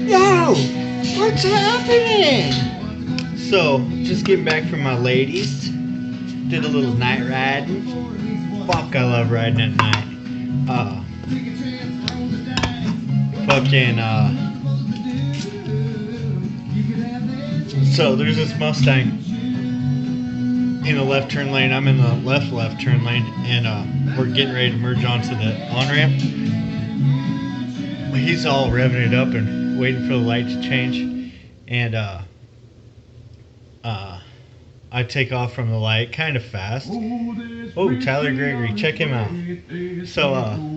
Yo, what's happening? So, just getting back from my ladies. Did a little night riding. Fuck, I love riding at night. Fucking, so there's this Mustang in the left turn lane. I'm in the left turn lane, and we're getting ready to merge onto the on-ramp. He's all revving it up and waiting for the light to change, and I take off from the light kind of fast. Oh, Tyler Gregory, check him out. So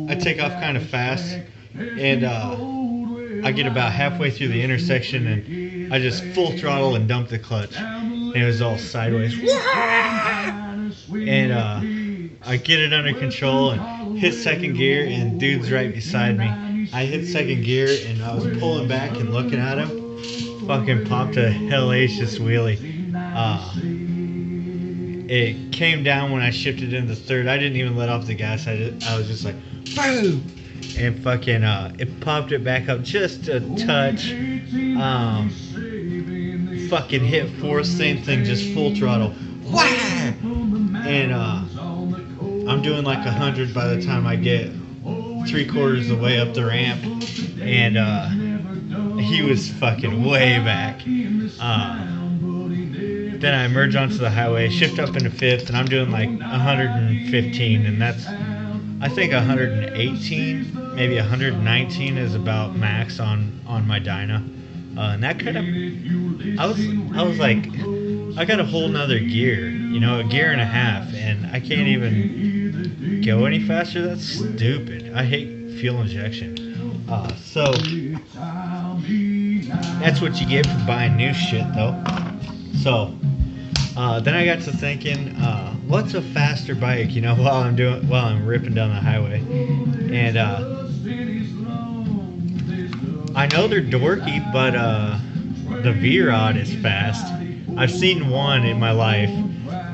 I take off kind of fast, and I get about halfway through the intersection, and I just full throttle and dump the clutch, and it was all sideways. And I get it under control and hit second gear, and dude's right beside me. I hit second gear, and I was pulling back and looking at him. Fucking popped a hellacious wheelie. It came down when I shifted into third. I didn't even let off the gas. I was just like, boom! And fucking, it popped it back up just a touch. Fucking hit fourth, same thing, just full throttle. Wham! And I'm doing like 100 by the time I get 3/4 of the way up the ramp. And he was fucking way back. Then I merge onto the highway, shift up into fifth, and I'm doing like 115, and that's, I think 118, maybe 119 is about max on my dyno. And that kind of, I was like, I got a whole nother gear, you know, a gear and a half, and I can't even go any faster. That's stupid. I hate fuel injection. So that's what you get for buying new shit, though. So then I got to thinking, what's a faster bike, you know, while I'm ripping down the highway. And I know they're dorky, but the V-Rod is fast. I've seen one in my life,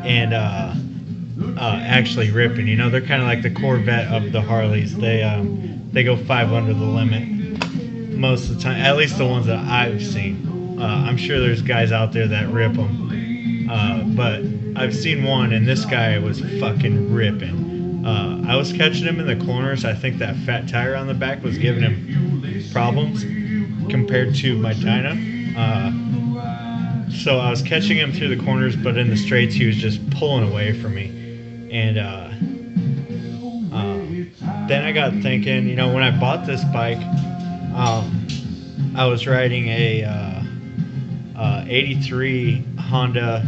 and actually ripping. You know, they're kind of like the Corvette of the Harleys. They go 5 under the limit most of the time, at least the ones that I've seen. I'm sure there's guys out there that rip them. But I've seen one, and this guy was fucking ripping. I was catching him in the corners. I think that fat tire on the back was giving him problems compared to my dyno. So I was catching him through the corners, but in the straights he was just pulling away from me. And then I got thinking, you know, when I bought this bike, I was riding a 83 Honda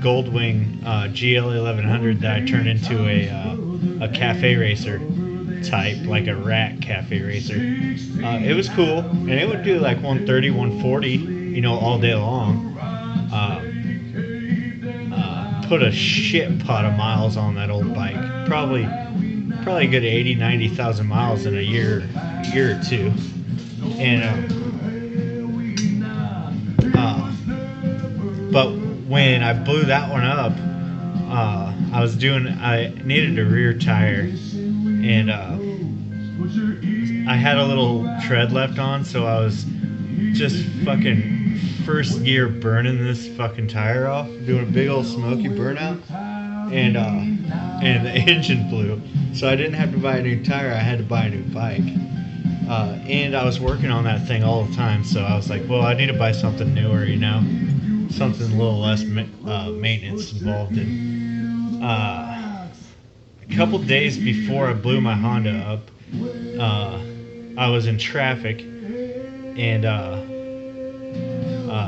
Goldwing GL 1100 that I turned into a cafe racer type, like a rat cafe racer. It was cool, and it would do like 130, 140, you know, all day long. Put a shit pot of miles on that old bike. Probably a good 80, 90,000 miles in a year or two. And but when I blew that one up, I needed a rear tire, and I had a little tread left on, so I was just fucking first gear burning this fucking tire off, doing a big old smoky burnout, and the engine blew. So I didn't have to buy a new tire, I had to buy a new bike. And I was working on that thing all the time, so I was like, well, I need to buy something newer, you know, something a little less maintenance involved in. A couple days before I blew my Honda up, I was in traffic, and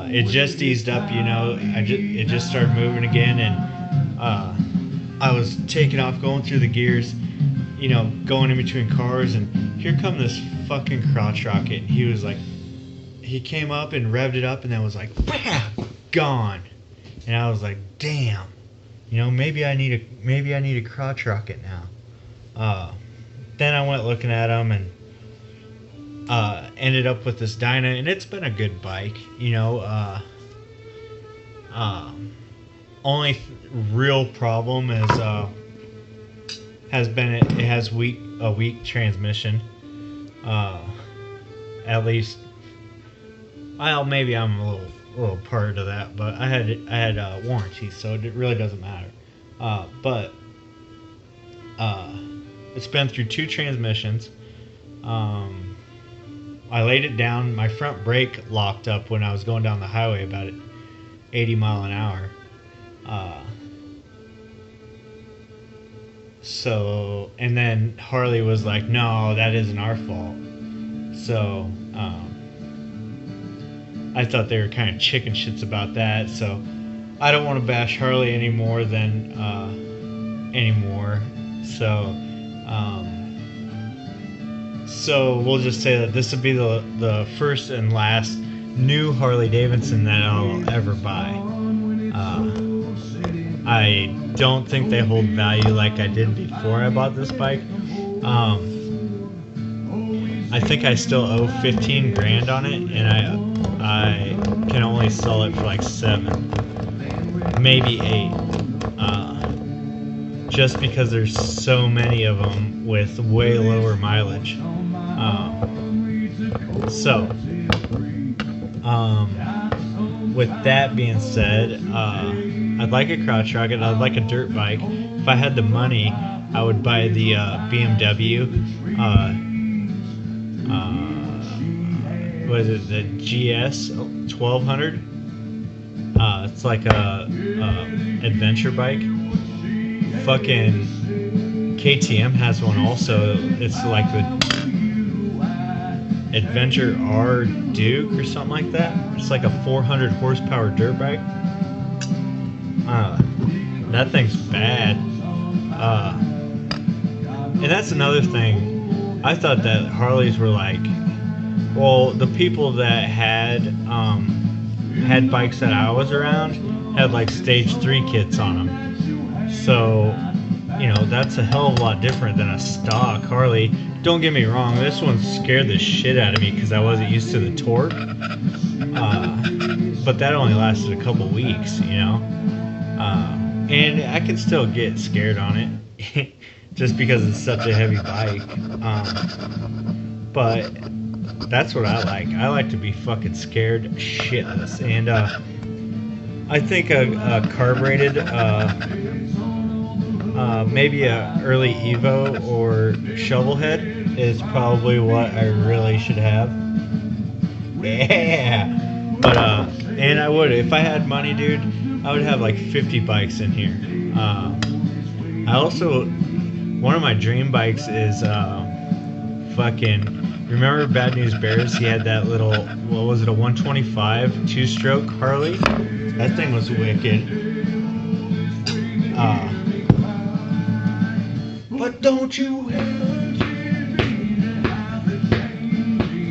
it just eased up, you know. It just started moving again, and I was taking off, going through the gears, you know, going in between cars, and here come this fucking crotch rocket. And he came up and revved it up, and then was like, bam, gone. And I was like, damn, you know, maybe I need a crotch rocket now. Then I went looking at them, and ended up with this dyno, and it's been a good bike, you know. Only real problem is has been it has a weak transmission. at least. Well, maybe I'm a little part of that, but I had warranties, so it really doesn't matter. But it's been through 2 transmissions. I laid it down. My front brake locked up when I was going down the highway about 80 mile an hour. So, and then Harley was like, "No, that isn't our fault." So, I thought they were kind of chicken shits about that. So, I don't want to bash Harley anymore. So we'll just say that this will be the first and last new Harley Davidson that I'll ever buy. I don't think they hold value like I did before I bought this bike. I think I still owe 15 grand on it, and I can only sell it for like 7, maybe 8. Just because there's so many of them with way lower mileage. With that being said, I'd like a crotch rocket. I'd like a dirt bike. If I had the money, I would buy the BMW. What is it? The GS 1200. It's like a adventure bike. Fucking KTM has one also. It's like the Adventure R Duke or something like that. It's like a 400 horsepower dirt bike. That thing's bad. And that's another thing. I thought that Harleys were like, well, the people that had bikes that I was around had like stage 3 kits on them. So, you know, that's a hell of a lot different than a stock Harley. Don't get me wrong, this one scared the shit out of me because I wasn't used to the torque. But that only lasted a couple weeks, you know. And I can still get scared on it just because it's such a heavy bike. But that's what I like. I like to be fucking scared shitless. And I think a carbureted, maybe a early Evo or Shovelhead is probably what I really should have. Yeah. But and I would, if I had money, dude, I would have like 50 bikes in here. I also, one of my dream bikes is fucking. Remember Bad News Bears? He had that little, what was it, a 125 2-stroke Harley? That thing was wicked. But don't you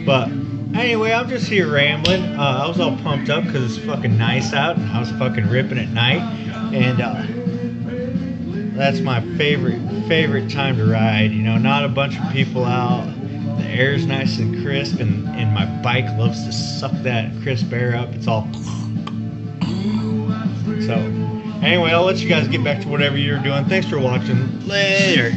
But anyway, I'm just here rambling. I was all pumped up because it's fucking nice out, and I was fucking ripping at night. And that's my favorite time to ride. You know, not a bunch of people out. The air's nice and crisp, and my bike loves to suck that crisp air up. It's all. So, anyway, I'll let you guys get back to whatever you're doing. Thanks for watching. Later.